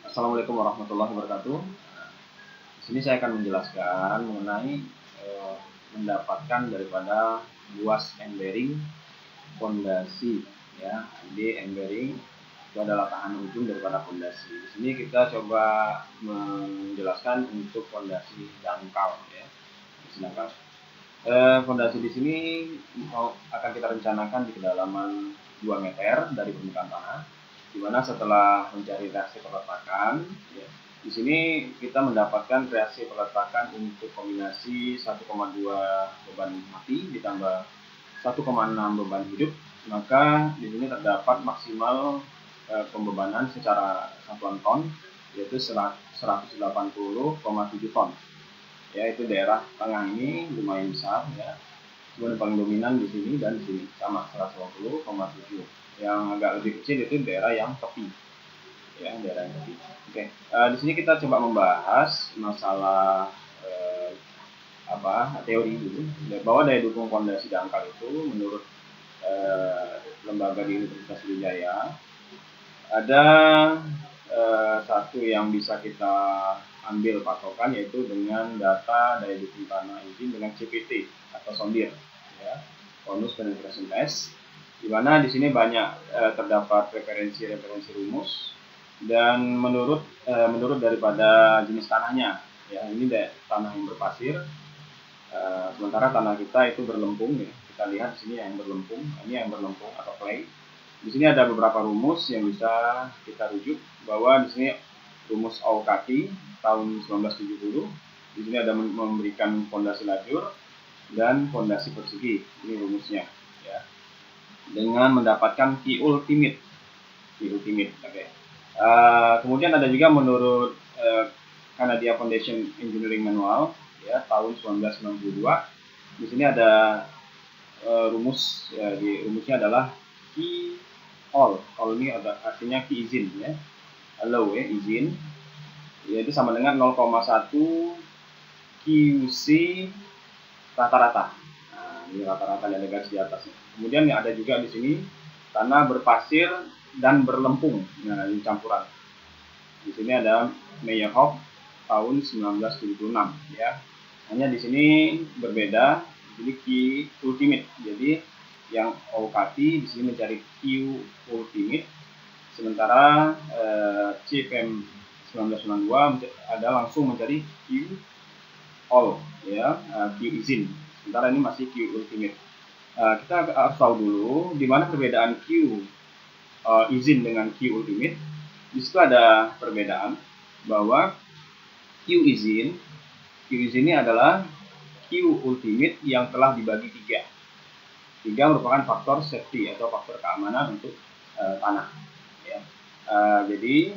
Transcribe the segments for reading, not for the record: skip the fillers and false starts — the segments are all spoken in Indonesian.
Assalamualaikum warahmatullahi wabarakatuh. Di sini saya akan menjelaskan mengenai mendapatkan daripada luas end bearing fondasi, ya. Jadi end bearing itu adalah tahan ujung daripada fondasi. Di sini kita coba menjelaskan untuk fondasi dangkal, ya. Fondasi di sini akan kita rencanakan di kedalaman 2 meter dari permukaan tanah, di mana setelah mencari reaksi peletakan, ya, di sini kita mendapatkan reaksi peletakan untuk kombinasi 1,2 beban mati ditambah 1,6 beban hidup, maka di sini terdapat maksimal pembebanan secara satuan ton, yaitu 180,7 ton. Ya, itu daerah tengah ini lumayan besar, ya. Kemudian paling dominan di sini dan di sini sama 120,7. Yang agak lebih kecil itu daerah yang tepi, ya, daerah yang tepi. Oke, di sini kita coba membahas masalah teori dulu, bahwa daya dukung fondasi dangkal itu menurut lembaga di Universitas Sriwijaya ada satu yang bisa kita ambil patokan, yaitu dengan data daya dukung tanah izin dengan CPT atau sondir, ya, Conus Penetration Test, di mana di sini banyak terdapat referensi rumus dan menurut daripada jenis tanahnya, ya. Ini tanah yang berpasir, sementara tanah kita itu berlempung, ya. Kita lihat di sini yang berlempung, ini yang berlempung atau clay. Di sini ada beberapa rumus yang bisa kita rujuk, bahwa di sini rumus Aukati tahun 1970. Di sini ada memberikan fondasi lajur dan fondasi persegi. Ini rumusnya, ya. Dengan mendapatkan Q ultimate. Oke. Kemudian ada juga menurut Canadian Foundation Engineering Manual, ya, tahun 1992. Di sini ada rumus, ya, rumusnya adalah Q all ini artinya Q izin, ya. Allow, ya, izin, yaitu sama dengan 0,1 QC rata-rata. Nah, ini rata-rata yang ada garis di atasnya. Kemudian ada juga di sini tanah berpasir dan berlempung. Nah, ini campuran. Di sini ada Meyerhoff tahun 1976, ya. Hanya di sini berbeda, jadi Q ultimate. Jadi yang Aukati di sini mencari Q ultimate, sementara CPM 1992 ada langsung mencari Q all, ya, Q izin. Sementara ini masih Q ultimate. Kita harus tahu dulu di mana perbedaan Q izin dengan Q ultimate. Di situ ada perbedaan bahwa Q izin ini adalah Q ultimate yang telah dibagi 3. 3 merupakan faktor safety atau faktor keamanan untuk tanah, ya. Jadi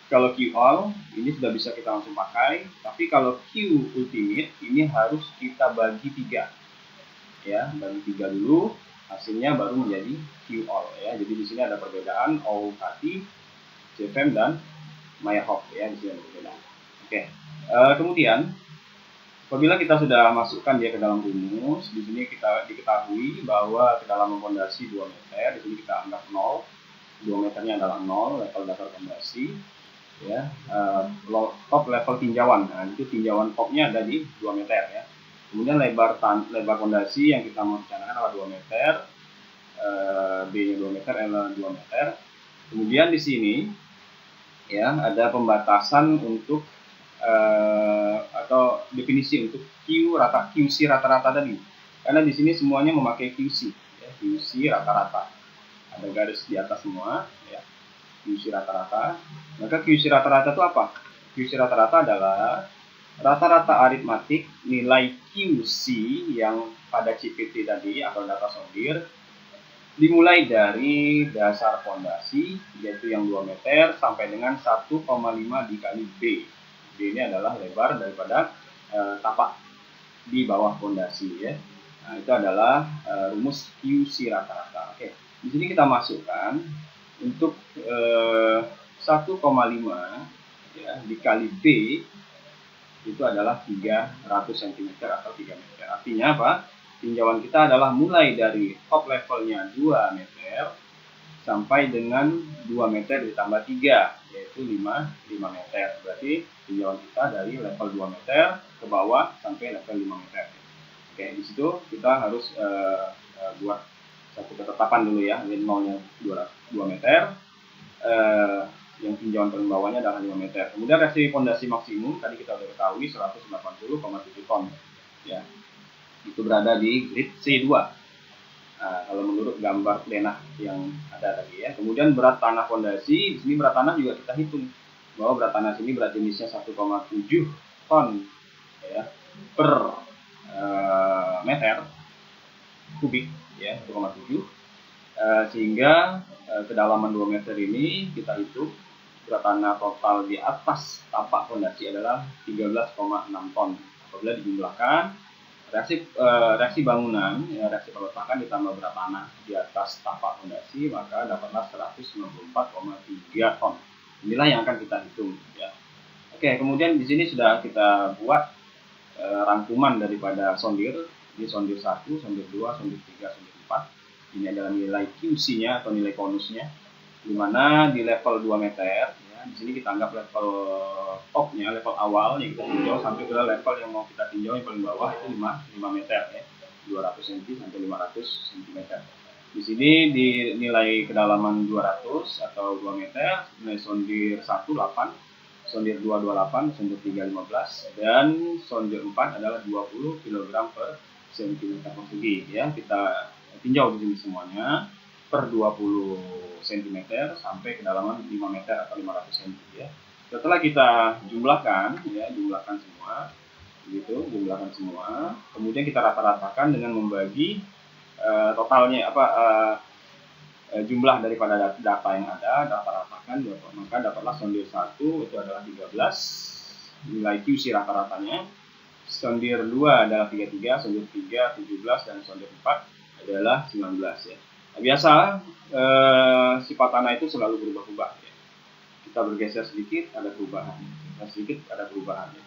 kalau Q all ini sudah bisa kita langsung pakai, tapi kalau Q ultimate ini harus kita bagi 3, ya, bagi 3 dulu, hasilnya baru menjadi Q all, ya. Jadi di sini ada perbedaan Aukati, CFM dan Meyerhoff, ya, di sini ada perbedaan. Oke. Kemudian apabila kita sudah masukkan dia ke dalam rumus, di sini kita diketahui bahwa kedalaman fondasi 2 meter, di sini kita anggap 0. 2 meternya adalah 0 level dasar fondasi, ya. Top level tinjauan. Nah, itu tinjauan topnya ada di 2 meter, ya. Kemudian lebar fondasi yang kita mau rencanakan adalah 2 meter. B-nya 2 meter, L 2 meter. Kemudian di sini, ya, ada pembatasan untuk atau definisi untuk QC rata-rata tadi, karena di sini semuanya memakai QC, ya, QC rata-rata, ada garis di atas semua, ya, QC rata-rata. Maka QC rata-rata itu apa? QC rata-rata adalah rata-rata aritmatik nilai QC yang pada CPT tadi atau data sondir, dimulai dari dasar fondasi, yaitu yang 2 meter, sampai dengan 1,5 dikali B. B ini adalah lebar daripada tapak di bawah fondasi, ya. Nah, itu adalah rumus QC rata-rata. Oke, di sini kita masukkan untuk 1,5, ya, dikali B itu adalah 300 cm atau 3 meter. Artinya apa? Tinjauan kita adalah mulai dari top levelnya 2 meter sampai dengan 2 meter ditambah 3. yaitu 5 meter. Berarti tinjauan kita dari level 2 meter ke bawah sampai level 5 meter. Oke, di situ kita harus buat satu ketetapan dulu ya, nolnya 2 meter, yang tinjauan paling bawahnya adalah 5 meter. Kemudian reaksi fondasi maksimum tadi kita sudah ketahui 180,7 ton ya, itu berada di grid C2. Kalau menurut gambar plenah yang ada tadi ya. Kemudian berat tanah fondasi, di sini berat tanah juga kita hitung bahwa berat tanah sini berat jenisnya 1,7 ton ya per meter kubik ya, 1,7, sehingga kedalaman 2 meter ini kita hitung berat tanah total di atas tapak fondasi adalah 13,6 ton. Apabila dijumlahkan reaksi bangunan, ya, reaksi peletakan ditambah berat tanah di atas tapak fondasi, maka dapatlah 194,3 ton. Inilah yang akan kita hitung ya. Oke, kemudian di sini sudah kita buat rangkuman daripada sondir. Ini sondir 1, sondir 2, sondir 3, sondir 4. Ini adalah nilai QC-nya atau nilai konusnya, di mana di level 2 meter ya, di sini kita anggap level topnya, level awal yang kita tinjau sampai ke level yang mau kita tinjau yang paling bawah itu 5 meter ya, 200 cm sampai 500 cm. Di sini di nilai kedalaman 200 atau 2 meter, nilai sondir 1 8, sondir 2 28, sondir 3 15, dan sondir 4 adalah 20 kg per cm persegi ya. Kita tinjau di sini semuanya per 20 cm sampai kedalaman 5 meter atau 500 cm ya. Setelah kita jumlahkan ya, jumlahkan semua gitu, jumlahkan semua, kemudian kita rata-ratakan dengan membagi totalnya jumlah daripada data yang ada, rata-ratakan, maka dapatlah sondir 1 itu adalah 13 nilai QC rata-ratanya, sondir 2 adalah 33, sondir 3 17, dan sondir 4 adalah 19 ya. Nah, biasa sifat tanah itu selalu berubah-ubah ya. Kita bergeser sedikit ada perubahan, sedikit ada perubahan ya.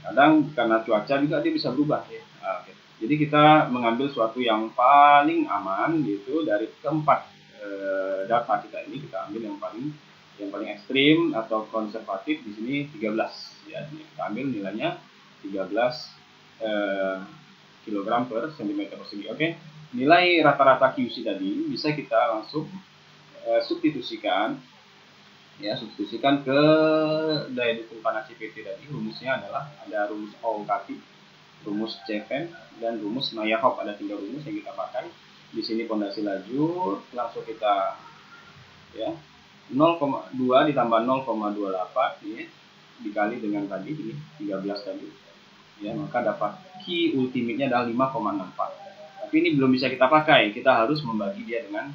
Kadang karena cuaca juga dia bisa berubah ya. Okay. Jadi kita mengambil suatu yang paling aman gitu dari keempat data kita ini, kita ambil yang paling ekstrim atau konservatif. Di sini 13 ya. Ini kita ambil nilainya 13 kg per cm persegi. Oke. Nilai rata-rata QC tadi bisa kita langsung substitusikan ya, substitusikan ke daya dukung tanah CPT tadi. Rumusnya adalah ada rumus OKT, rumus CFM, dan rumus Meyerhof. Ada 3 rumus yang kita pakai. Di sini pondasi lajur, langsung kita ya 0,2 ditambah 0,28 ya, dikali dengan tadi ini 13 tadi ya, maka dapat Q ultimate-nya adalah 5,64. Tapi ini belum bisa kita pakai, kita harus membagi dia dengan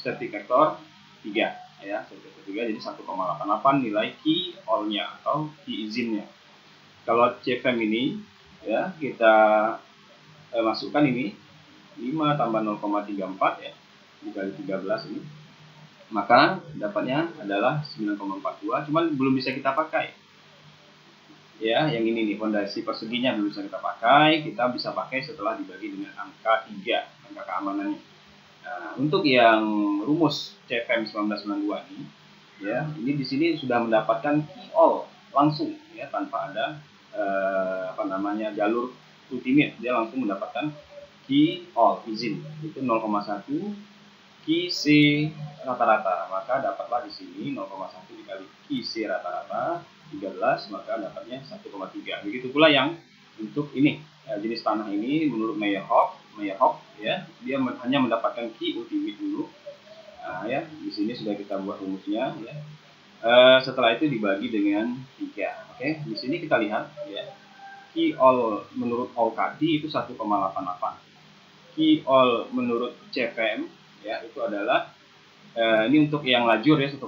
sertifikator 3 ya, sertifikator 3, jadi 1,88 nilai key all-nya atau key izinnya. Kalau CFM ini ya, kita masukkan ini 5 tambah 0,34 ya, dikali 13 ini, maka dapatnya adalah 9,42, cuman belum bisa kita pakai ya. Yang ini nih, fondasi perseginya belum bisa kita pakai, kita bisa pakai setelah dibagi dengan angka 3, angka keamanannya. Nah, untuk yang rumus CFM 1992 ini ya, ini di sini sudah mendapatkan key all langsung ya, tanpa ada jalur ultimate, dia langsung mendapatkan key all izin itu 0,1 key C rata-rata, maka dapatlah di sini 0,1 dikali key C rata-rata 13, maka dapatnya 1,3. Begitu pula yang untuk ini jenis tanah ini menurut Meyerhof ya, dia hanya mendapatkan key ultimate dulu. Nah, ya, di sini sudah kita buat rumusnya ya. Setelah itu dibagi dengan 3. Oke, di sini kita lihat ya. Key all menurut OKT itu 1,88. Key all menurut CFM ya, itu adalah ini untuk yang lajur ya 1,88,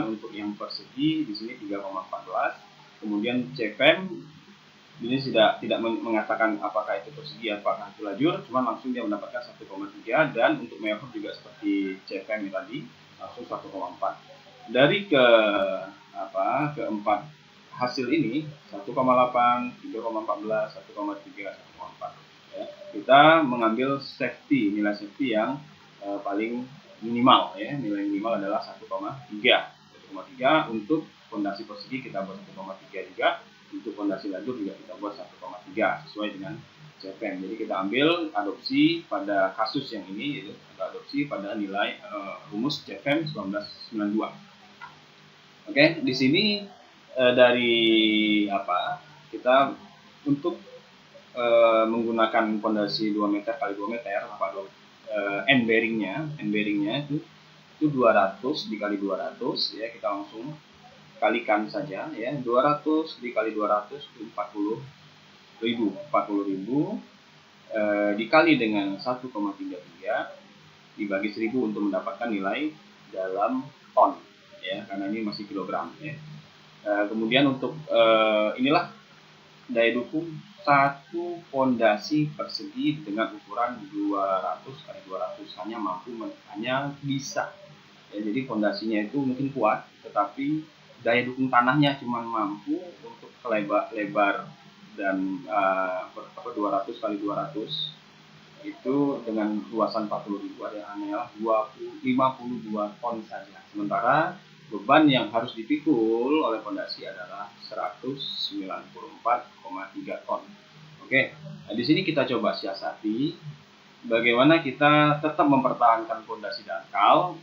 untuk yang persegi di sini 3,14. Kemudian CFM ini tidak mengatakan apakah itu persegi apakah itu lajur, cuma langsung dia mendapatkan 1,3, dan untuk Meyerhof juga seperti CFM tadi langsung 1,4. Dari keempat hasil ini 1,8, 3,14, 1,3, 1,4 ya, kita mengambil nilai safety yang paling minimal ya, nilai minimal adalah 1,3. 1,3. Untuk fondasi persegi kita buat 1,3 juga. Untuk fondasi lajur juga kita buat 1,3 sesuai dengan CFM. Jadi kita ambil adopsi pada kasus yang ini, yaitu adopsi pada nilai rumus CFM 1992. Oke, di sini dari kita untuk menggunakan fondasi 2 meter kali 2 meter, end bearingnya itu 200 dikali 200 ya, kita langsung kalikan saja ya. 200 dikali 200 itu 40.000 dikali dengan 1,33 dibagi 1000 untuk mendapatkan nilai dalam ton ya, karena ini masih kilogram ya. Kemudian untuk inilah daya dukung satu fondasi persegi dengan ukuran 200 kali 200 hanya bisa ya. Jadi fondasinya itu mungkin kuat, tetapi daya dukung tanahnya cuma mampu untuk lebar dan 200 kali 200 itu dengan luasan 40.000 hanyalah 52 ton saja. Sementara beban yang harus dipikul oleh fondasi adalah 194,3 ton. Oke, nah di sini kita coba siasati bagaimana kita tetap mempertahankan fondasi dangkal,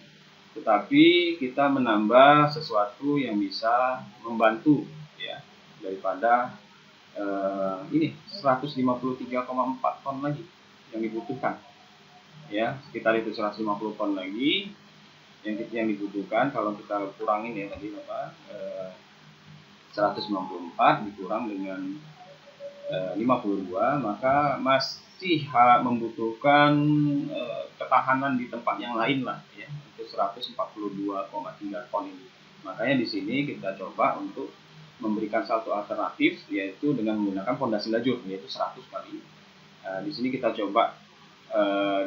tetapi kita menambah sesuatu yang bisa membantu ya, daripada ini 153,4 ton lagi yang dibutuhkan ya, sekitar itu 150 ton lagi yang dibutuhkan. Kalau kita kurangin ya tadi 194 dikurang dengan 52, maka masih membutuhkan ketahanan di tempat yang lain lah ya, itu 142,3 ton ini. Makanya di sini kita coba untuk memberikan satu alternatif, yaitu dengan menggunakan fondasi lajur, yaitu 100 kali. Di sini kita coba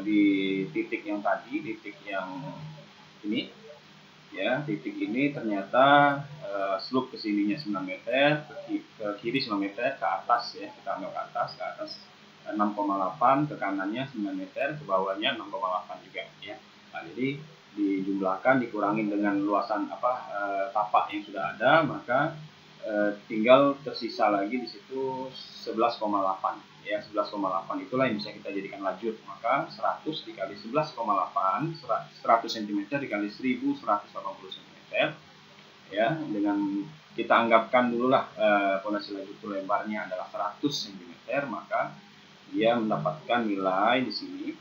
di titik yang tadi, titik yang ini ya, titik ini ternyata slope ke sininya 9 meter, ke kiri 9 meter, ke atas ya, kita anggap ke atas 6,8, ke kanannya 9 meter, ke bawahnya 6,8 juga ya. Nah, jadi dijumlahkan, dikurangin dengan luasan tapak yang sudah ada, maka tinggal tersisa lagi di situ 11,8 ya, 11,8 itulah yang bisa kita jadikan lajur. Maka 100 dikali 11,8, 100 cm dikali 1180 cm ya, dengan kita anggapkan dulu lah fondasi lajur itu lebarnya adalah 100 cm, maka dia mendapatkan nilai di sini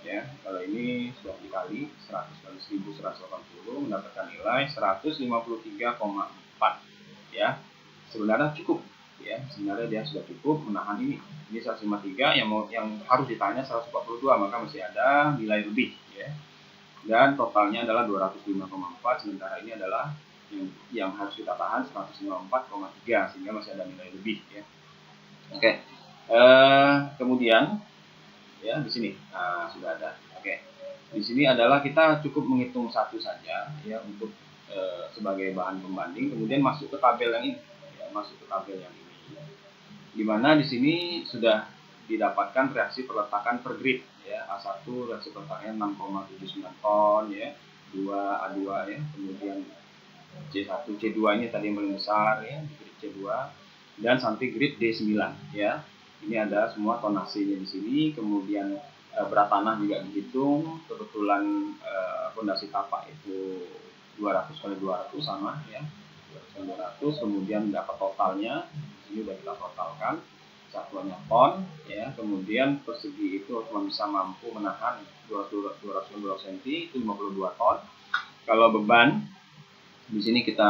ya. Kalau ini sudah dikali 100 kali 1180 mendapatkan nilai 153,4 ya. Sebenarnya cukup ya, sebenarnya dia sudah cukup menahan ini 153, yang harus ditanya 142, maka masih ada nilai lebih ya, dan totalnya adalah 205,4, sementara ini adalah yang harus kita tahan 154,3, sehingga masih ada nilai lebih ya. Oke, kemudian ya di sini sudah ada. Oke, di sini adalah kita cukup menghitung satu saja ya, untuk sebagai bahan pembanding, kemudian masuk ke tabel yang ini ya, di mana di sini sudah didapatkan reaksi perletakan per grid ya. A1 reaksi peletakannya 6,79 ton ya, 2 A2 ya, kemudian C1 C2 ini tadi yang paling besar ya, grid C2, dan sampai grid D9 ya. Ini ada semua tonasinya di sini, kemudian berat tanah juga dihitung. Kebetulan fondasi tapak itu 200 kali 200 sama ya, 200 kali 200, kemudian dapat totalnya di sini sudah kita totalkan, satuannya ton ya. Kemudian persegi itu cuma bisa mampu menahan 200 cm, itu 52 ton. Kalau beban di sini kita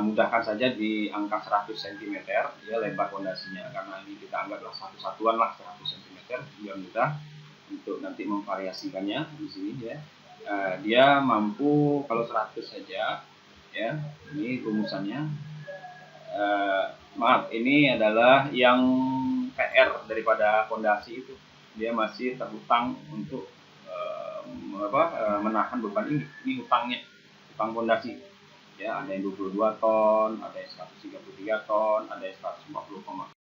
mudahkan saja di angka 100 cm ya, lebar fondasinya, karena ini kita anggaplah satu satuan lah 100 cm, biar mudah untuk nanti memvariasikannya di sini ya. Dia mampu kalau 100 saja ya, ini rumusannya. Maaf, ini adalah yang PR daripada fondasi itu, dia masih terhutang untuk menahan beban ini hutangnya, hutang fondasi ya. Ada yang 22 ton, ada yang 133 ton, ada yang 140,4